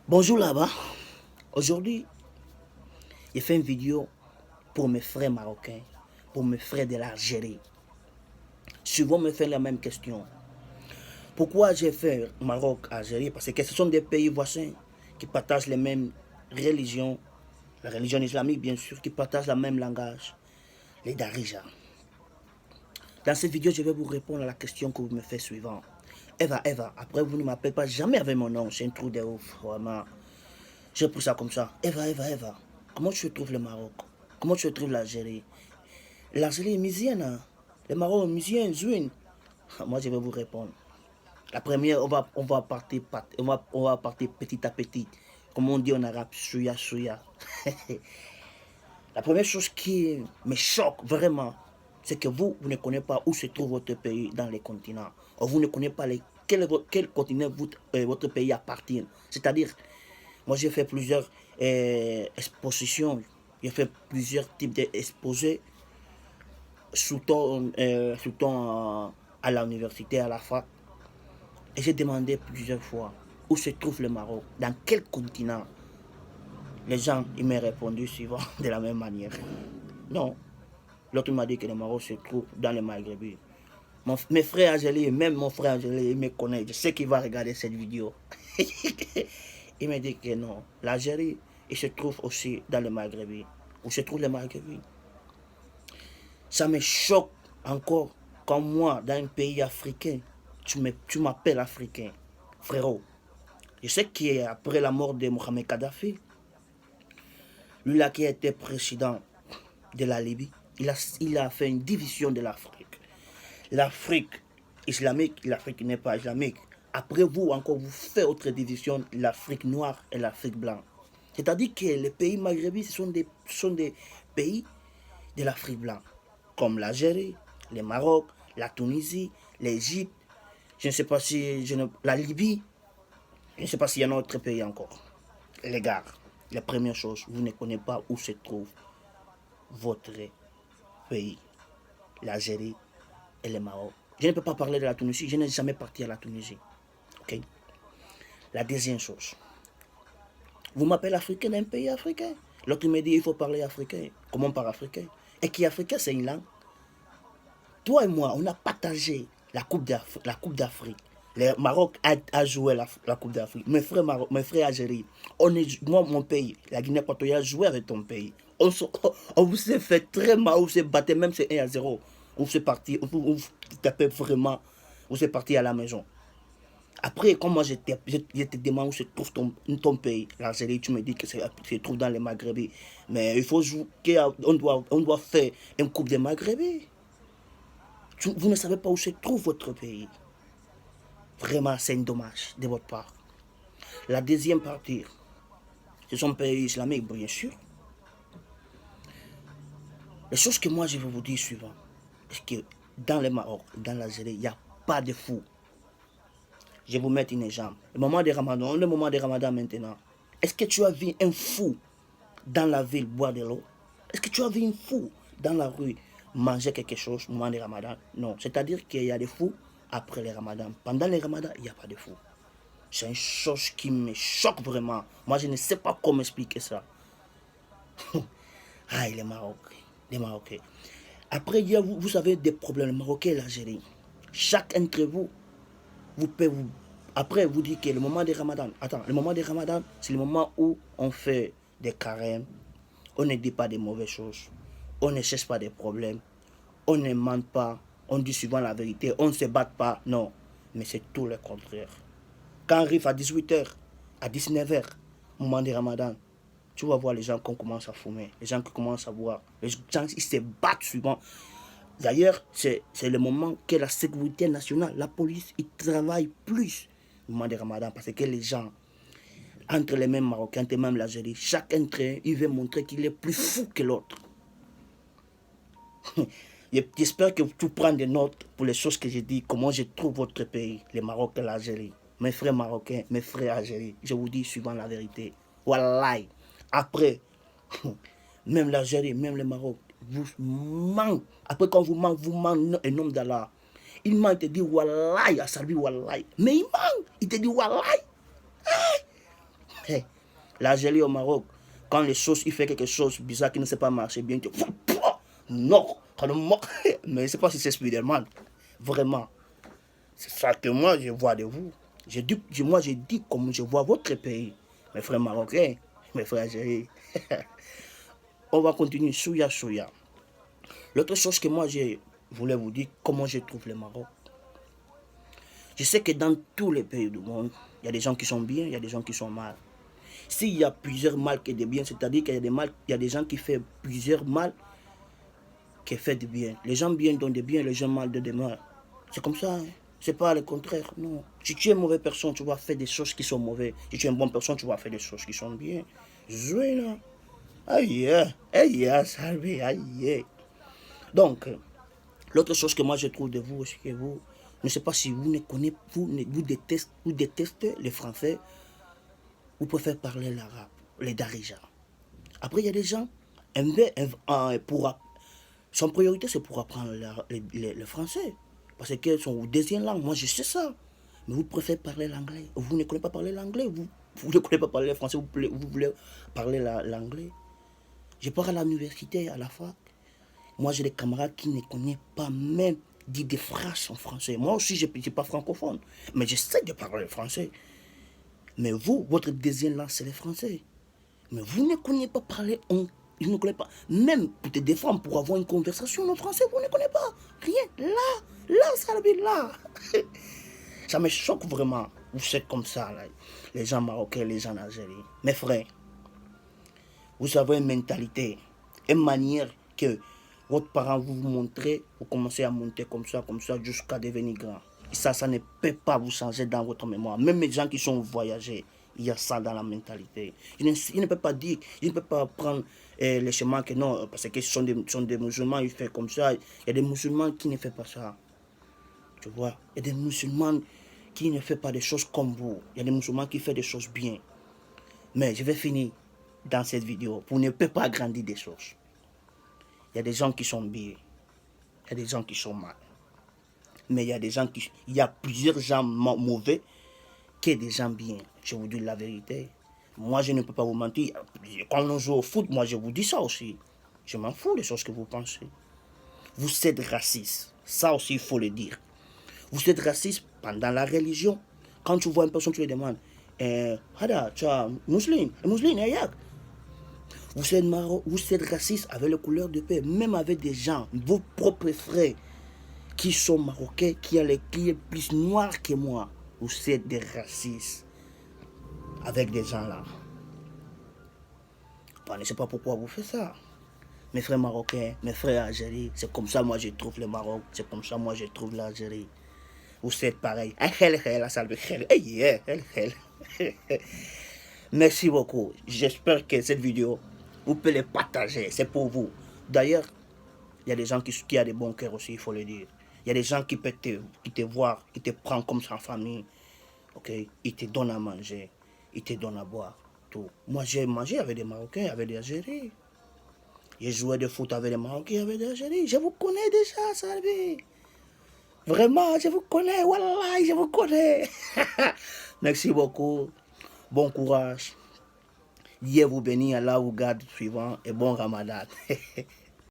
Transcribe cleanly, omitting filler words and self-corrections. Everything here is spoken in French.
Bonjour là-bas. Aujourd'hui, j'ai fait une vidéo pour mes frères marocains, pour mes frères de l'Algérie. Souvent me fait la même question. Pourquoi j'ai fait Maroc, Algérie? Parce que ce sont des pays voisins qui partagent les mêmes religions, la religion islamique bien sûr, qui partagent le même langage, les Darija. Dans cette vidéo, je vais vous répondre à la question que vous me faites suivant. Eva, après vous ne m'appelez pas jamais avec mon nom, c'est un trou de ouf, vraiment. J'ai pris ça comme ça. Eva, comment tu trouves le Maroc? Comment tu trouves l'Algérie? L'Algérie est musulmane, hein? Le Maroc est musulman, zouine. Moi, je vais vous répondre. La première, on va partir petit à petit. Comme on dit en arabe, souya. La première chose qui me choque vraiment, c'est que vous ne connaissez pas où se trouve votre pays dans les continents. Ou vous ne connaissez pas quel continent votre pays appartient. C'est-à-dire, moi j'ai fait plusieurs expositions, j'ai fait plusieurs types d'exposés, surtout à l'université, à la fac. Et j'ai demandé plusieurs fois où se trouve le Maroc, dans quel continent. Les gens, ils m'ont répondu souvent de la même manière. Non, l'autre m'a dit que le Maroc se trouve dans le Maghreb. Mes frères Angélés, même mon frère Angélé, il me connaît. Je sais qu'il va regarder cette vidéo. Il m'a dit que non, l'Algérie, il se trouve aussi dans le Maghreb. Où se trouve le Maghreb? Ça me choque encore quand moi, dans un pays africain, tu m'appelles africain. Frérot, je sais qu'après la mort de Mohamed Kadhafi, lui là qui a été président de la Libye, il a fait une division de l'Afrique. L'Afrique islamique, l'Afrique n'est pas islamique. Après vous, encore, vous faites autre division, l'Afrique noire et l'Afrique blanche. C'est-à-dire que les pays maghrébins, ce sont des pays de l'Afrique blanche, comme l'Algérie, le Maroc, la Tunisie, l'Égypte, je ne sais pas si la Libye, je ne sais pas s'il y a un autre pays encore. Les gars, la première chose, vous ne connaissez pas où se trouve votre pays, l'Algérie et le Maroc. Je ne peux pas parler de la Tunisie, je n'ai jamais parti à la Tunisie. Ok. La deuxième chose, vous m'appelez africain d'un pays africain. L'autre me dit il faut parler africain. Comment on parle africain? Et qui est africain, c'est une langue. Toi et moi, on a partagé la Coupe d'Afrique. Le Maroc a joué la Coupe d'Afrique. Mes frères Algérie, moi, mon pays, la Guinée équatoriale, a joué avec ton pays. On vous s'est fait très mal, on vous s'est battu, même c'est 1-0. On s'est parti, on vous tapez vraiment, on s'est parti à la maison. Après, quand moi je te demande où se trouve ton pays, l'Algérie, tu me dis que se trouve dans les Maghrébins. Mais il faut jouer, on doit faire une Coupe des Maghrébins. Vous ne savez pas où se trouve votre pays. Vraiment, c'est un dommage de votre part. La deuxième partie, ce sont pays islamiques, bien sûr. Les choses que moi je vais vous dire suivant, c'est que dans le Maroc, dans l'Algérie, il n'y a pas de fou. Je vais vous mettre un exemple. Le moment de Ramadan maintenant. Est-ce que tu as vu un fou dans la ville boire de l'eau? Est-ce que tu as vu un fou dans la rue manger quelque chose au moment de Ramadan? Non. C'est-à-dire qu'il y a des fous après le Ramadan. Pendant le Ramadan, il n'y a pas de fous. C'est une chose qui me choque vraiment. Moi, je ne sais pas comment expliquer ça. Ah, les Marocains. Les Marocains. Après, il y a, vous savez, des problèmes. Les Marocains et l'Algérie. Chacun d'entre vous, vous pouvez vous. Après, vous dites que le moment des Ramadan. Attends, le moment des Ramadan, c'est le moment où on fait des carèmes. On ne dit pas de mauvaises choses. On ne cherche pas des problèmes. On ne ment pas. On dit souvent la vérité. On ne se bat pas. Non. Mais c'est tout le contraire. Quand on arrive à 18h, à 19h, moment des Ramadan, tu vas voir les gens qui commencent à fumer, les gens qui commencent à boire, les gens ils se battent souvent. D'ailleurs, c'est le moment que la sécurité nationale, la police, ils travaillent plus au moment des Ramadan parce que les gens, entre les mêmes Marocains, entre même l'Algérie, chacun d'entre eux, il veut montrer qu'il est plus fou que l'autre. J'espère que tu prends des notes pour les choses que j'ai dit, comment je trouve votre pays, le Maroc et l'Algérie. Mes frères marocains, mes frères algériens, je vous dis souvent la vérité. Wallahi. Après, même l'Algérie, même le Maroc, vous ment. Après, quand vous ment un nom d'Allah. Il ment, il te dit Wallahi, à salut Wallahi. Mais il ment, il te dit Wallahi. L'Algérie au Maroc, quand les choses, il fait quelque chose bizarre qui ne sait pas marcher bien, tu... Non, mais je ne sais pas si c'est Spiderman. Vraiment. C'est ça que moi je vois de vous. Moi j'ai dit comme je vois votre pays. Mes frères marocains, mes frères algériens. On va continuer. Souya, souya. L'autre chose que moi je voulais vous dire, comment je trouve le Maroc. Je sais que dans tous les pays du monde, il y a des gens qui sont bien, il y a des gens qui sont mal. S'il y a plusieurs mal que des biens, c'est-à-dire qu'il y a des mal, il y a des gens qui font plusieurs mal qui font du bien. Les gens bien donnent des biens, les gens mal donnent des mal. C'est comme ça, hein. C'est pas le contraire, non. Si tu es une mauvaise personne, tu vas faire des choses qui sont mauvaises. Si tu es une bonne personne, tu vas faire des choses qui sont bien. Jouez là. Aïe, aïe, salvé, aïe. Donc, l'autre chose que moi je trouve de vous, c'est que vous, je ne sais pas si vous ne connaissez, vous détestez les Français, vous préférez parler l'arabe, les Darija. Après, il y a des gens, son priorité c'est pour apprendre le français. Parce que c'est son deuxième langue, moi je sais ça. Mais vous préférez parler l'anglais. Vous ne connaissez pas parler l'anglais, vous ne connaissez pas parler le français, vous voulez parler l'anglais. Je pars à l'université, à la fac. Moi j'ai des camarades qui ne connaissent pas même dire des phrases en français. Moi aussi je ne suis pas francophone, mais j'essaie de parler le français. Mais vous, votre deuxième langue c'est le français. Mais vous ne connaissez pas parler je ne connais pas. Même pour te défendre, pour avoir une conversation en français, vous ne connaissez pas. Rien. Là, ça le là. Ça me choque vraiment. Vous êtes comme ça, là. Les gens marocains, les gens d'Algérie. Mes frères, vous avez une mentalité, une manière que votre parent vous montrez, vous commencez à monter comme ça, jusqu'à devenir grand. Et ça ne peut pas vous changer dans votre mémoire. Même les gens qui sont voyagés, il y a ça dans la mentalité. Il ne peut pas dire, il ne peut pas prendre les chemins que non, parce que ce sont des musulmans, ils font comme ça. Il y a des musulmans qui ne font pas ça. Tu vois, il y a des musulmans qui ne font pas des choses comme vous. Il y a des musulmans qui font des choses bien. Mais je vais finir dans cette vidéo pour ne pas agrandir des choses. Il y a des gens qui sont bien. Il y a des gens qui sont mal. Mais il y a plusieurs gens mauvais que des gens bien. Je vous dis la vérité. Moi, je ne peux pas vous mentir. Quand on joue au foot, moi, je vous dis ça aussi. Je m'en fous des choses que vous pensez. Vous êtes raciste. Ça aussi, il faut le dire. Vous êtes raciste pendant la religion. Quand tu vois une personne, tu lui demandes Hada, tu es musulman, vous êtes raciste avec les couleurs de paix, même avec des gens, vos propres frères, qui sont marocains, qui est plus noir que moi. Vous êtes des racistes avec des gens là. Je ne sais pas pourquoi vous faites ça. Mes frères marocains, mes frères algériens, c'est comme ça moi je trouve le Maroc, c'est comme ça moi je trouve l'Algérie. Vous êtes pareil. Merci beaucoup. J'espère que cette vidéo, vous pouvez la partager. C'est pour vous. D'ailleurs, il y a des gens qui ont des bons cœurs aussi, il faut le dire. Il y a des gens qui peuvent te voir, qui te prennent comme sa famille. Okay? Ils te donnent à manger, ils te donnent à boire. Tout. Moi, j'ai mangé avec des Marocains, avec des Algériens. J'ai joué de foot avec des Marocains, avec des Algériens. Je vous connais déjà, Salvé. Vraiment, je vous connais. Wallah, je vous connais. Merci beaucoup. Bon courage. Dieu vous bénisse, Allah vous garde suivant et bon Ramadan.